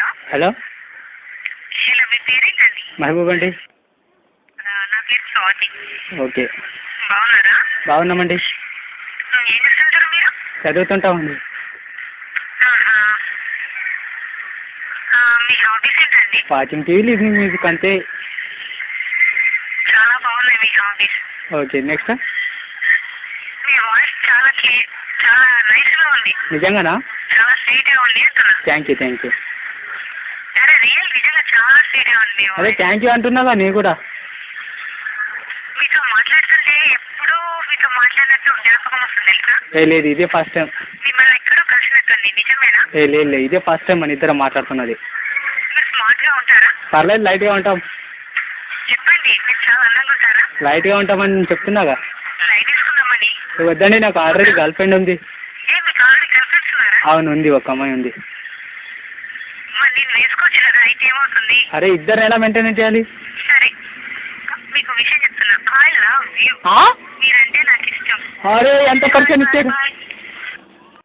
Hello hello మీ పేరేంటండి? మహబూబ్ అండి. నా పేరు స్వాతి. ఓకే, బాగున్నారా? బాగున్నామండి. ఏం చేస్తుంటారు మీరు? చదువుతుంటామండి. ఆహా. మీ హాబీస్ ఏంటండి? వాచింగ్ టీవీ, లిజనింగ్ మ్యూజిక్ అంతే. చాలా బాగున్నాయి మీ హాబీస్. Okay, next. మీ వాయిస్ చాలా చాలా నైస్గా ఉంది. నిజంగానా? చాలా స్వీట్గా ఉంది అంటున్నా. Thank you, thank you. అరే నిజంగా చాలా స్వీట్గా ఉంది మీ అదే వాయిస్. థ్యాంక్ యూ అంటున్నాగా నేను కూడా. మీతో మాట్లాడుతుంటే ఎప్పుడూ మీతో మాట్లాడినట్టు జ్ఞాపకం వస్తుంది తెలుసా? లేదు, ఇదే ఫస్ట్ టైం. మిమ్మల్ని ఎక్కడో కలిసినట్టుంది. నిజమేనా? లేదు, ఇదే ఫస్ట్ టైం మన ఇద్దరం మాట్లాడుతున్నది. మీరు స్మార్ట్గా ఉంటారా? పర్లేదు, లైట్గా ఉంటాం. చెప్పండి, మీరు చాలా అందంగా ఉంటారా? లైట్గా ఉంటామని చెప్తున్నాగా. లైట్ వేసుకుందామని. వద్దండి, నాకు ఆల్రెడీ గర్ల్ ఫ్రెండ్ ఉంది. మీకు ఆల్రెడీ గర్ల్ ఫ్రెండ్స్ ఉన్నారా? అవును, ఉంది, ఒక అమ్మాయి ఉంది. మరి నేను వేసుకోవచ్చు కదా, అయితే ఏమవుతుంది? అరే, ఇద్దరు ఎలా మెయింటైన్ చేయాలి? సరే, మీకు విషయం చెప్తున్నా. I love you. మీరంటే నాకు ఇష్టం. అరే, ఎంత పర్సెంట్ ఇచ్చారు? Bye.